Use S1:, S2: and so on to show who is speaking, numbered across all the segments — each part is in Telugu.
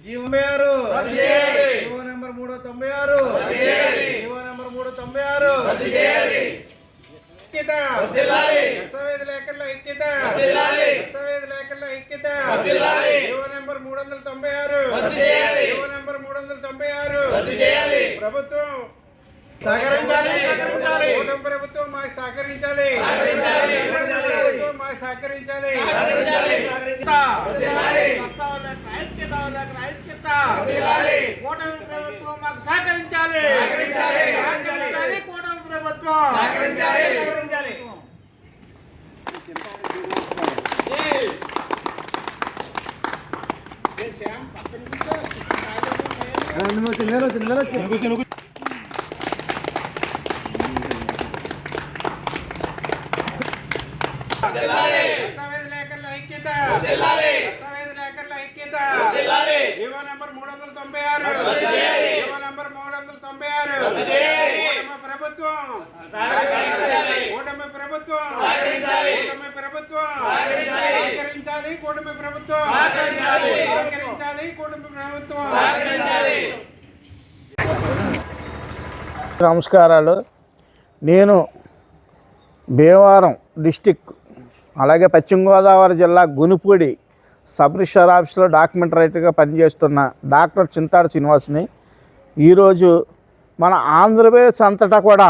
S1: జీవో నెంబర్ 396 జీవో నెంబర్ 396 దస్తావేజ్ లేఖల ఐక్యత దస్తావేజ్ లేఖల ఐక్యత జీవో నెంబర్ 396 జీవో నెంబర్ 396 ప్రభుత్వం సహకరించాలి ప్రభుత్వం మాకు సహకరించాలి ప్రభుత్వం మాకు సహకరించాలి కూటమి ప్రభుత్వం మాకు సహకరించాలి కూటమి ప్రభుత్వం దస్తావేజ్ లేఖల ఐక్యత దస్తావేజ్ లేఖల ఐక్యత జీవో నెంబర్ 396 జీవో నెంబర్ 396 కూటమి ప్రభుత్వం కూటమి ప్రభుత్వం సహకరించాలి కూటమి ప్రభుత్వం సహకరించాలి కూటమి ప్రభుత్వం.
S2: నమస్కారాలు. నేను భీమవరం డిస్టిక్ అలాగే పశ్చిమ గోదావరి జిల్లా గునుపూడి సబ్ రిజిస్టర్ ఆఫీస్లో డాక్యుమెంట్ రైటర్గా పనిచేస్తున్న డాక్టర్ చింతాడ శ్రీనివాస్ని. ఈరోజు మన ఆంధ్రప్రదేశ్ అంతటా కూడా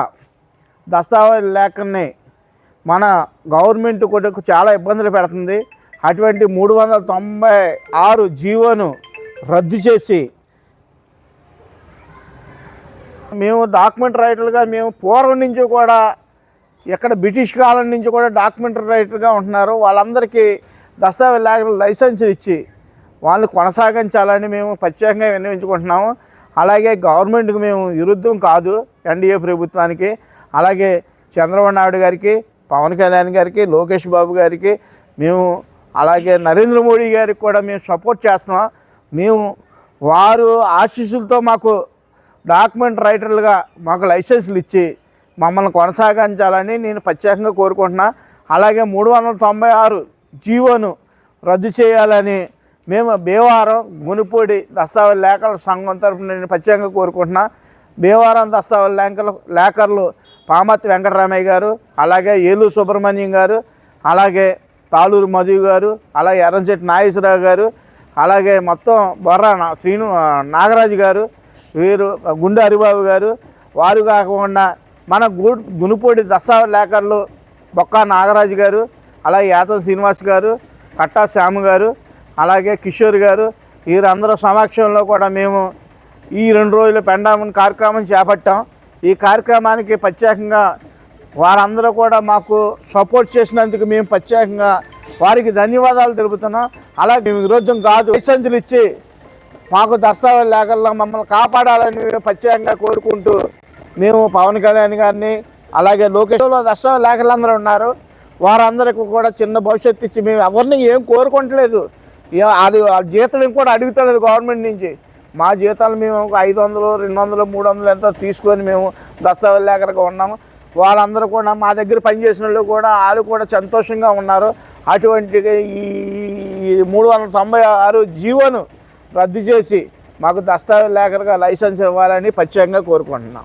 S2: దస్తావేజ్ లేఖని మన గవర్నమెంట్ కూడా చాలా ఇబ్బందులు పెడుతుంది. అటువంటి 396 జీవోను రద్దు చేసి మేము డాక్యుమెంట్ రైటర్లుగా మేము పూర్వం నుంచి కూడా ఇక్కడ బ్రిటిష్ కాలం నుంచి కూడా డాక్యుమెంట్ రైటర్గా ఉంటున్నారు. వాళ్ళందరికీ దస్తావేజ్ లేఖల లైసెన్స్ ఇచ్చి వాళ్ళు కొనసాగించాలని మేము ప్రత్యేకంగా విన్నవించుకుంటున్నాము. అలాగే గవర్నమెంట్కి మేము విరుద్ధం కాదు, ఎన్డీఏ ప్రభుత్వానికి, అలాగే చంద్రబాబు నాయుడు గారికి, పవన్ కళ్యాణ్ గారికి, లోకేష్ బాబు గారికి, మేము అలాగే నరేంద్ర మోడీ గారికి కూడా మేము సపోర్ట్ చేస్తున్నాం. మేము వారు ఆశీస్సులతో మాకు డాక్యుమెంట్ రైటర్లుగా మాకు లైసెన్సులు ఇచ్చి మమ్మల్ని కొనసాగించాలని నేను ప్రత్యేకంగా కోరుకుంటున్నా. అలాగే 396 జీవోను రద్దు చేయాలని మేము భీమవరం గునుపూడి దస్తావేజ్ లేఖల సంఘం తరఫున నేను ప్రత్యేకంగా కోరుకుంటున్నా. భీమవరం దస్తావేజ్ లేఖర్లు పామర్తి వెంకటరామయ్య గారు, అలాగే ఏలూరు సుబ్రహ్మణ్యం గారు, అలాగే తాళూరు మధు గారు, అలాగే ఎర్రంశెట్టి నాగేశ్వరరావు గారు, అలాగే మొత్తం బొర్రా నాగరాజు గారు, వీరు గుండె హరిబాబు గారు, వారు కాకుండా మన గునుపూడి దస్తావేజ్ లేఖర్లు బొక్కా నాగరాజు గారు, అలాగే యాదవ్ శ్రీనివాస్ గారు, కట్టా శ్యాము గారు, అలాగే కిషోర్ గారు, వీరందరూ సమక్షంలో కూడా మేము ఈ 2 రోజుల పెండామన్ కార్యక్రమం చేపట్టాం. ఈ కార్యక్రమానికి ప్రత్యేకంగా వారందరూ కూడా మాకు సపోర్ట్ చేసినందుకు మేము ప్రత్యేకంగా వారికి ధన్యవాదాలు తెలుపుతున్నాం. అలాగే మేము విరోధం కాదు, లైసెన్సులు ఇచ్చి మాకు దస్తావేజ్ లేఖల్లో మమ్మల్ని కాపాడాలని మేము ప్రత్యేకంగా కోరుకుంటూ మేము పవన్ కళ్యాణ్ గారిని, అలాగే లోకేష్లో దస్తావేజ్ లేఖలు అందరూ ఉన్నారు, వారందరికీ కూడా చిన్న భవిష్యత్తు ఇచ్చి మేము ఎవరిని ఏం కోరుకోవట్లేదు. అది జీతం కూడా అడుగుతలేదు గవర్నమెంట్ నుంచి. మా జీతాలు మేము 500, 200, 300 ఎంతో తీసుకొని మేము దస్తావేజ్ లేఖలుగా ఉన్నాము. వాళ్ళందరూ కూడా మా దగ్గర పనిచేసిన వాళ్ళు కూడా వాళ్ళు కూడా సంతోషంగా ఉన్నారు. అటువంటి ఈ 396 జీవోను రద్దు చేసి మాకు దస్తావేజ్ లేఖలుగా లైసెన్స్ ఇవ్వాలని ప్రత్యేకంగా కోరుకుంటున్నాం.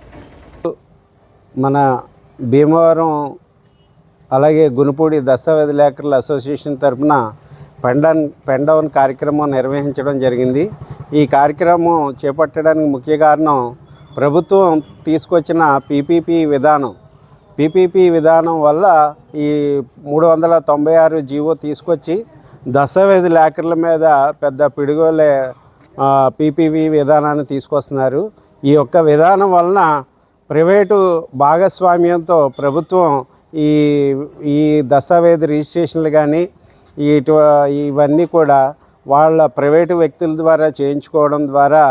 S3: మన భీమవరం అలాగే గునుపూడి దస్తావేజ్ లేఖర్ల అసోసియేషన్ తరఫున పెండౌన్ కార్యక్రమం నిర్వహించడం జరిగింది. ఈ కార్యక్రమం చేపట్టడానికి ముఖ్య కారణం ప్రభుత్వం తీసుకొచ్చిన పీపీపీ విధానం వల్ల ఈ 396 జీవో తీసుకొచ్చి దస్తావేజ్ లేఖర్ల మీద పెద్ద పిడుగులే పీపీపీ విధానాన్ని తీసుకొస్తున్నారు. ఈ యొక్క విధానం వలన ప్రైవేటు భాగస్వామ్యంతో ప్రభుత్వం ఈ దస్తావేజ్ రిజిస్ట్రేషన్లు కానీ ఇవన్నీ కూడా వాళ్ళ ప్రైవేటు వ్యక్తుల ద్వారా చేయించుకోవడం ద్వారా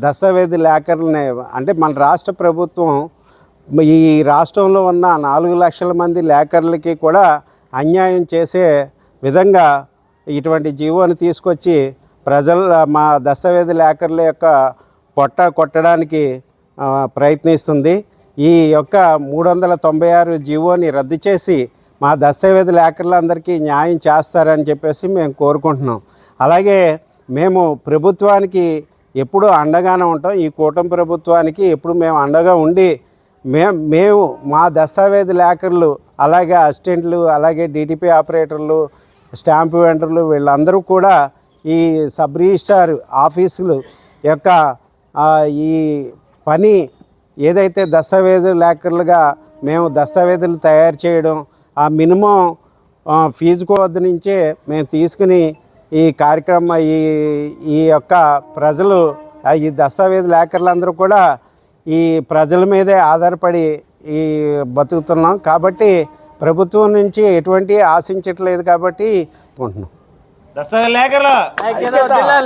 S3: దస్తావేజ్ లేఖర్లని అంటే మన రాష్ట్ర ప్రభుత్వం ఈ రాష్ట్రంలో ఉన్న 4 లక్షల మంది లేఖర్లకి కూడా అన్యాయం చేసే విధంగా ఇటువంటి జీవోని తీసుకొచ్చి మా దస్తావేజ్ లేఖర్ల యొక్క పొట్ట కొట్టడానికి ప్రయత్నిస్తుంది. ఈ యొక్క 396 జీవోని రద్దు చేసి మా దస్తావేజ్ లేఖర్లందరికీ న్యాయం చేస్తారని చెప్పేసి మేము కోరుకుంటున్నాం. అలాగే మేము ప్రభుత్వానికి ఎప్పుడూ అండగానే ఉంటాం. ఈ కూటమి ప్రభుత్వానికి ఎప్పుడు మేము అండగా ఉండి మేము మా దస్తావేజు లేఖర్లు, అలాగే అసిస్టెంట్లు, అలాగే డిటిపి ఆపరేటర్లు, స్టాంపు వెండర్లు వీళ్ళందరూ కూడా ఈ సబ్ రిజిస్ట్రార్ ఆఫీసులు యొక్క ఈ పని ఏదైతే దస్తావేజు లేఖర్లుగా మేము దస్తావేజులు తయారు చేయడం, ఆ మినిమం ఫీజు వద్ద నుంచే మేము తీసుకుని ఈ కార్యక్రమం ఈ యొక్క ప్రజలు ఈ దస్తావేజు లేఖర్లందరూ కూడా ఈ ప్రజల మీదే ఆధారపడి ఈ బతుకుతున్నాం. కాబట్టి ప్రభుత్వం నుంచి ఎటువంటి ఆశించట్లేదు కాబట్టి ఉంటున్నాం.
S4: దస్తావేజు లేఖర్లు